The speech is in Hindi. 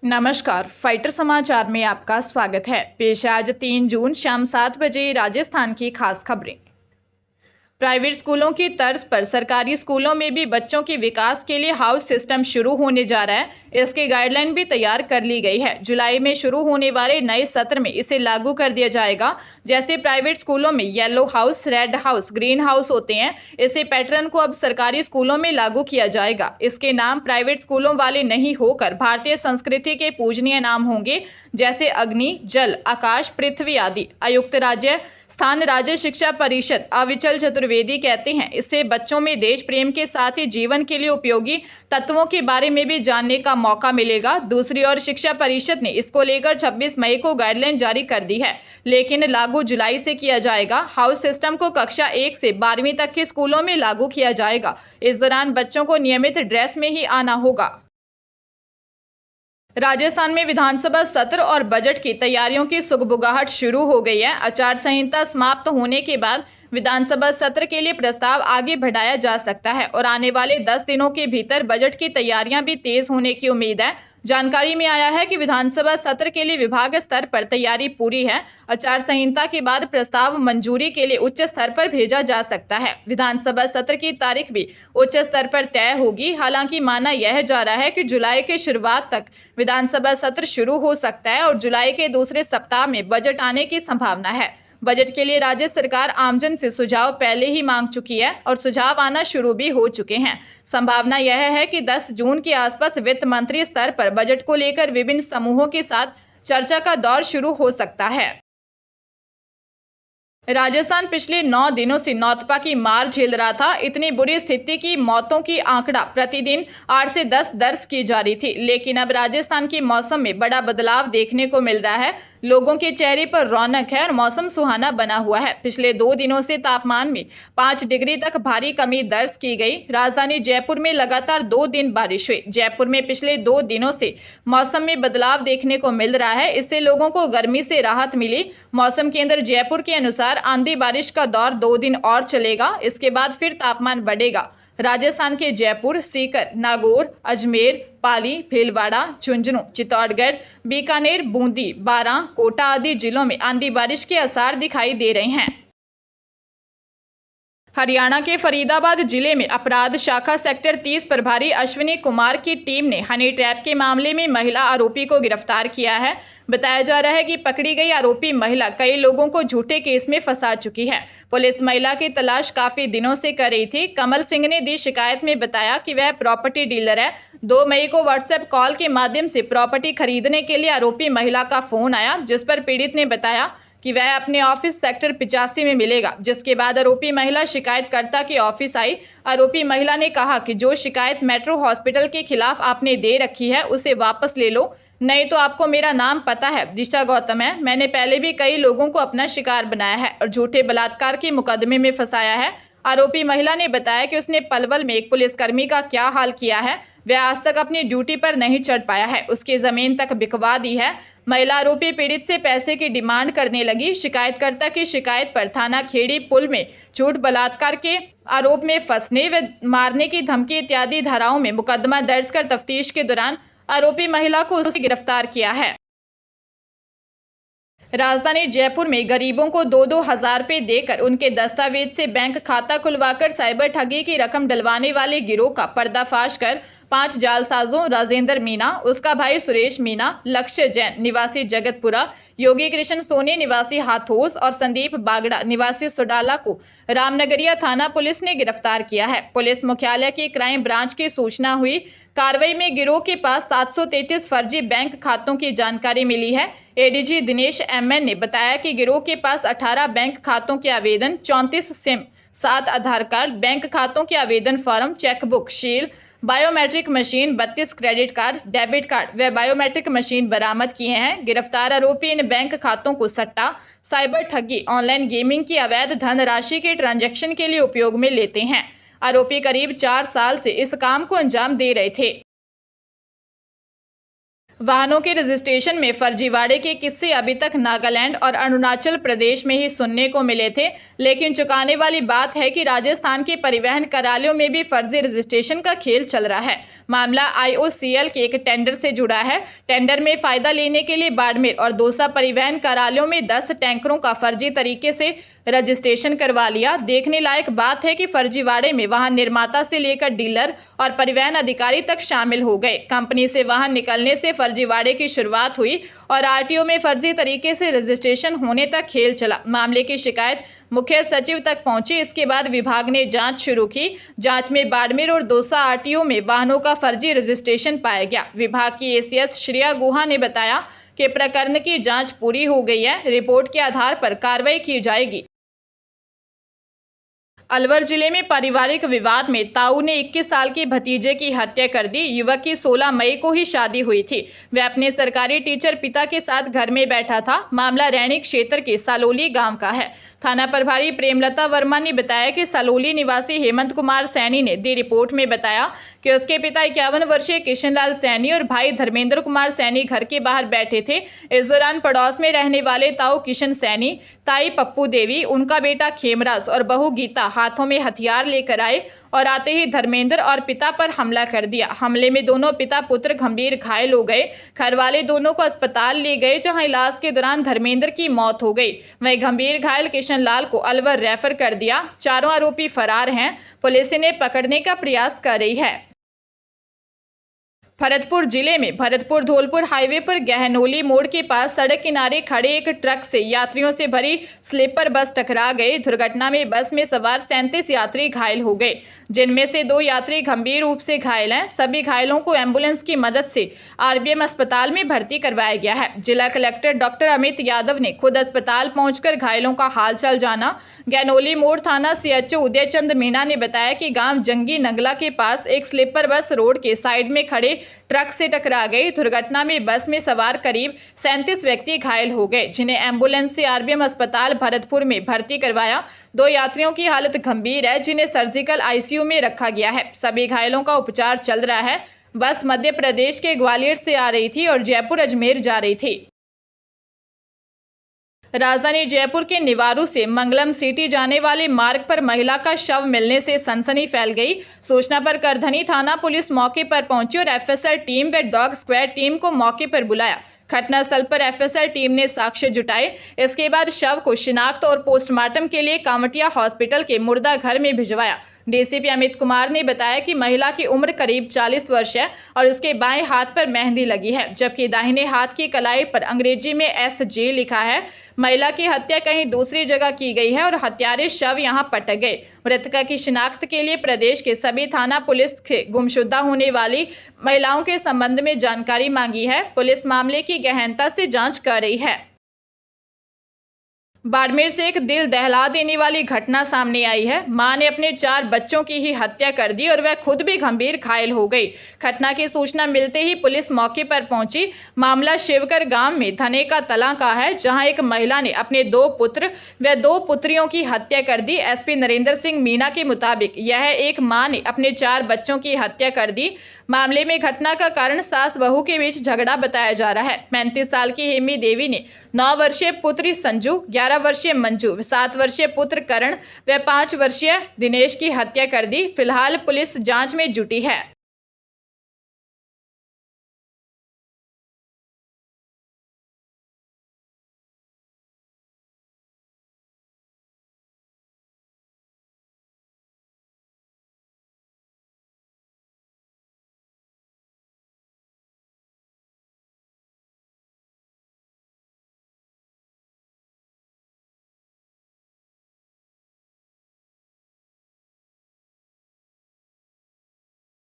नमस्कार, फाइटर समाचार में आपका स्वागत है। पेश है आज 3 जून शाम 7 बजे राजस्थान की खास खबरें। प्राइवेट स्कूलों की तर्ज पर सरकारी स्कूलों में भी बच्चों के विकास के लिए हाउस सिस्टम शुरू होने जा रहा है। इसकी गाइडलाइन भी तैयार कर ली गई है। जुलाई में शुरू होने वाले नए सत्र में इसे लागू कर दिया जाएगा। जैसे प्राइवेट स्कूलों में yellow house, red house, green house होते हैं, इसी पैटर्न को अब सरकारी स्कूलों में लागू किया जाएगा। इसके नाम प्राइवेट स्कूलों वाले नहीं होकर भारतीय संस्कृति के पूजनीय नाम होंगे, जैसे अग्नि, जल, आकाश, पृथ्वी आदि। आयुक्त राज्य स्थान राज्य शिक्षा परिषद अविचल चतुर्वेदी कहते हैं, इससे बच्चों में देश प्रेम के साथ ही जीवन के लिए उपयोगी तत्वों के बारे में भी जानने का मौका मिलेगा। दूसरी ओर शिक्षा परिषद ने इसको लेकर 26 मई को गाइडलाइन जारी कर दी है, लेकिन लागू जुलाई से किया जाएगा। हाउस सिस्टम को कक्षा 1 से 12वीं तक के स्कूलों में लागू किया जाएगा। इस दौरान बच्चों को नियमित ड्रेस में ही आना होगा। राजस्थान में विधानसभा सत्र और बजट की तैयारियों की सुगबुगाहट शुरू हो गई है। आचार संहिता समाप्त होने के बाद विधानसभा सत्र के लिए प्रस्ताव आगे बढ़ाया जा सकता है और आने वाले 10 दिनों के भीतर बजट की तैयारियां भी तेज होने की उम्मीद है। जानकारी में आया है कि विधानसभा सत्र के लिए विभाग स्तर पर तैयारी पूरी है। आचार संहिता के बाद प्रस्ताव मंजूरी के लिए उच्च स्तर पर भेजा जा सकता है। विधानसभा सत्र की तारीख भी उच्च स्तर पर तय होगी। हालांकि माना यह जा रहा है कि जुलाई के शुरुआत तक विधानसभा सत्र शुरू हो सकता है और जुलाई के दूसरे सप्ताह में बजट आने की संभावना है। बजट के लिए राज्य सरकार आमजन से सुझाव पहले ही मांग चुकी है और सुझाव आना शुरू भी हो चुके हैं। संभावना यह है कि 10 जून के आसपास वित्त मंत्री स्तर पर बजट को लेकर विभिन्न समूहों के साथ चर्चा का दौर शुरू हो सकता है। राजस्थान पिछले 9 दिनों से नौतपा की मार झेल रहा था। इतनी बुरी स्थिति की मौतों की आंकड़ा प्रतिदिन 8 से 10 दर्ज की जा रही थी, लेकिन अब राजस्थान के मौसम में बड़ा बदलाव देखने को मिल रहा है। लोगों के चेहरे पर रौनक है और मौसम सुहाना बना हुआ है। पिछले 2 दिनों से तापमान में 5 डिग्री तक भारी कमी दर्ज की गई। राजधानी जयपुर में लगातार 2 दिन बारिश हुई। जयपुर में पिछले 2 दिनों से मौसम में बदलाव देखने को मिल रहा है। इससे लोगों को गर्मी से राहत मिली। मौसम केंद्र जयपुर के अनुसार आंधी बारिश का दौर 2 दिन और चलेगा। इसके बाद फिर तापमान बढ़ेगा। राजस्थान के जयपुर, सीकर, नागौर, अजमेर, पाली, भीलवाड़ा, झुंझुनू, चित्तौड़गढ़, बीकानेर, बूंदी, बारां, कोटा आदि जिलों में आंधी बारिश के आसार दिखाई दे रहे हैं। हरियाणा के फरीदाबाद जिले में अपराध शाखा सेक्टर 30 प्रभारी अश्विनी कुमार की टीम ने हनी ट्रैप के मामले में महिला आरोपी को गिरफ्तार किया है। बताया जा रहा है कि पकड़ी गई आरोपी महिला कई लोगों को झूठे केस में फंसा चुकी है। पुलिस महिला की तलाश काफी दिनों से कर रही थी। कमल सिंह ने दी शिकायत में बताया कि वह प्रॉपर्टी डीलर है। 2 मई को व्हाट्सएप कॉल के माध्यम से प्रॉपर्टी खरीदने के लिए आरोपी महिला का फोन आया, जिस पर पीड़ित ने बताया कि वह अपने ऑफिस सेक्टर 85 में मिलेगा। जिसके बाद आरोपी महिला शिकायतकर्ता के ऑफिस आई। आरोपी महिला ने कहा कि जो शिकायत मेट्रो हॉस्पिटल के खिलाफ आपने दे रखी है उसे वापस ले लो, नहीं तो आपको मेरा नाम पता है, दिशा गौतम है। मैंने पहले भी कई लोगों को अपना शिकार बनाया है और झूठे बलात्कार के मुकदमे में फंसाया है। आरोपी महिला ने बताया कि उसने पलवल में एक पुलिसकर्मी का क्या हाल किया है। वह आज तक अपनी ड्यूटी पर नहीं चढ़ पाया है, उसकी जमीन तक बिकवा दी है। महिला आरोपी पीड़ित से पैसे की डिमांड करने लगी। शिकायतकर्ता की शिकायत पर थाना खेड़ी पुल में झूठ बलात्कार के आरोप में फंसने व मारने की धमकी इत्यादि धाराओं में मुकदमा दर्ज कर तफ्तीश के दौरान आरोपी महिला को उससे गिरफ्तार किया है। राजधानी जयपुर में गरीबों को 2-2 हजार रुपए देकर उनके दस्तावेज से बैंक खाता खुलवाकर साइबर ठगी की रकम डलवाने वाले गिरोह का पर्दाफाश कर 5 जालसाजों राजेंद्र मीना, उसका भाई सुरेश मीना, लक्ष्य जैन निवासी जगतपुरा, योगी कृष्ण सोनी निवासी हाथोस और संदीप बागड़ा निवासी सोडाला को रामनगरिया थाना पुलिस ने गिरफ्तार किया है। पुलिस मुख्यालय की क्राइम ब्रांच की सूचना हुई। कार्रवाई में गिरोह के पास 733 फर्जी बैंक खातों की जानकारी मिली है। एडीजी दिनेश एमएन ने बताया कि गिरोह के पास 18 बैंक खातों के आवेदन, 34 सिम, 7 आधार कार्ड, बैंक खातों के आवेदन फॉर्म, चेकबुक, शील, biometric machine, 32 credit card, debit card व बायोमेट्रिक मशीन बरामद किए हैं। गिरफ्तार आरोपी इन बैंक खातों को सट्टा, साइबर ठगी, ऑनलाइन गेमिंग की अवैध धनराशि के ट्रांजैक्शन के लिए उपयोग में लेते हैं। आरोपी करीब 4 साल से इस काम को अंजाम दे रहे थे। वाहनों के रजिस्ट्रेशन में फर्जीवाड़े के किस्से अभी तक नागालैंड और अरुणाचल प्रदेश में ही सुनने को मिले थे, लेकिन चौंकाने वाली बात है कि राजस्थान के परिवहन कार्यालयों में भी फर्जी रजिस्ट्रेशन का खेल चल रहा है। मामला IOCL के एक टेंडर से जुड़ा है। टेंडर में फायदा लेने के लिए बाड़मेर और दौसा परिवहन कार्यालयों में 10 टैंकरों का फर्जी तरीके से रजिस्ट्रेशन करवा लिया। देखने लायक बात है कि फर्जीवाड़े में वाहन निर्माता से लेकर डीलर और परिवहन अधिकारी तक शामिल हो गए। कंपनी से वाहन निकलने से फर्जीवाड़े की शुरुआत हुई और RTO में फर्जी तरीके से रजिस्ट्रेशन होने तक खेल चला। मामले की शिकायत मुख्य सचिव तक पहुंची। इसके बाद विभाग ने जांच शुरू की। जांच में बाड़मेर और दौसा RTO में वाहनों का फर्जी रजिस्ट्रेशन पाया गया। विभाग की ACS श्रेया गुहा ने बताया कि प्रकरण की जांच पूरी हो गई है। रिपोर्ट के आधार पर कार्रवाई की जाएगी। अलवर जिले में पारिवारिक विवाद में ताऊ ने 21 साल के भतीजे की हत्या कर दी। युवक की 16 मई को ही शादी हुई थी। वह अपने सरकारी टीचर पिता के साथ घर में बैठा था। मामला रैणी क्षेत्र के सालोली गांव का है। थाना प्रभारी प्रेमलता वर्मा ने बताया कि सालोली निवासी हेमंत कुमार सैनी ने दी रिपोर्ट में बताया कि उसके पिता 51 वर्षीय किशनलाल सैनी और भाई धर्मेंद्र कुमार सैनी घर के बाहर बैठे थे। इस दौरान पड़ोस में रहने वाले ताऊ किशन सैनी, ताई पप्पू देवी, उनका बेटा खेमराज और बहू गीता हाथों में हथियार लेकर आए और आते ही धर्मेंद्र और पिता पर हमला कर दिया। हमले में दोनों पिता पुत्र गंभीर घायल हो गए। घर वाले दोनों को अस्पताल ले गए, जहां इलाज के दौरान धर्मेंद्र की मौत हो गई। वहीं गंभीर घायल किशनलाल को अलवर रेफर कर दिया। चारों आरोपी फरार हैं। पुलिस इन्हें पकड़ने का प्रयास कर रही है। भरतपुर जिले में भरतपुर धौलपुर हाईवे पर गहनोली मोड़ के पास सड़क किनारे खड़े एक ट्रक से यात्रियों से भरी स्लीपर बस टकरा गई। दुर्घटना में बस में सवार 37 यात्री घायल हो गए, जिनमें से 2 यात्री गंभीर रूप से घायल हैं। सभी घायलों को एम्बुलेंस की मदद से RBM अस्पताल में भर्ती करवाया गया है। जिला कलेक्टर डॉक्टर अमित यादव ने खुद अस्पताल पहुंचकर घायलों का हालचाल जाना। गहनोली मोड़ थाना CHO उदयचंद मीणा ने बताया कि गांव जंगी नंगला के पास एक स्लीपर बस रोड के साइड में खड़े ट्रक से टकरा गई। दुर्घटना में बस में सवार करीब 37 व्यक्ति घायल हो गए, जिन्हें एम्बुलेंस से RBM अस्पताल भरतपुर में भर्ती करवाया। 2 यात्रियों की हालत गंभीर है, जिन्हें सर्जिकल ICU में रखा गया है। सभी घायलों का उपचार चल रहा है। बस मध्य प्रदेश के ग्वालियर से आ रही थी और जयपुर अजमेर जा रही थी। राजधानी जयपुर के निवारू से मंगलम सिटी जाने वाले मार्ग पर महिला का शव मिलने से सनसनी फैल गई। सूचना पर करधनी थाना पुलिस मौके पर पहुंची और FSL टीम व डॉग स्क्वाड टीम को मौके पर बुलाया। घटनास्थल पर FSL टीम ने साक्ष्य जुटाए। इसके बाद शव को शिनाख्त और पोस्टमार्टम के लिए कामटिया हॉस्पिटल के मुर्दा घर में भिजवाया। DCP अमित कुमार ने बताया कि महिला की उम्र करीब 40 वर्ष है और उसके बाएं हाथ पर मेहंदी लगी है, जबकि दाहिने हाथ की कलाई पर अंग्रेजी में SJ लिखा है। महिला की हत्या कहीं दूसरी जगह की गई है और हत्यारे शव यहां पटक गए। मृतका की शिनाख्त के लिए प्रदेश के सभी थाना पुलिस से गुमशुदा होने वाली महिलाओं के संबंध में जानकारी मांगी है। पुलिस मामले की गहनता से जांच कर रही है। बाड़मेर से एक दिल दहला देने वाली घटना सामने आई है। मां ने अपने 4 बच्चों की ही हत्या कर दी और वह खुद भी गंभीर घायल हो गई। घटना की सूचना मिलते ही पुलिस मौके पर पहुंची। मामला शिवकर गांव में धने का तला का है, जहां एक महिला ने अपने 2 पुत्र व 2 पुत्रियों की हत्या कर दी। SP नरेंद्र सिंह मीणा के मुताबिक यह एक मां ने अपने 4 बच्चों की हत्या कर दी। मामले में घटना का कारण सास बहू के बीच झगड़ा बताया जा रहा है। 35 साल की हेमी देवी ने 9 वर्षीय पुत्री संजू, 11 वर्षीय मंजू, 7 वर्षीय पुत्र करण व 5 वर्षीय दिनेश की हत्या कर दी। फिलहाल पुलिस जांच में जुटी है।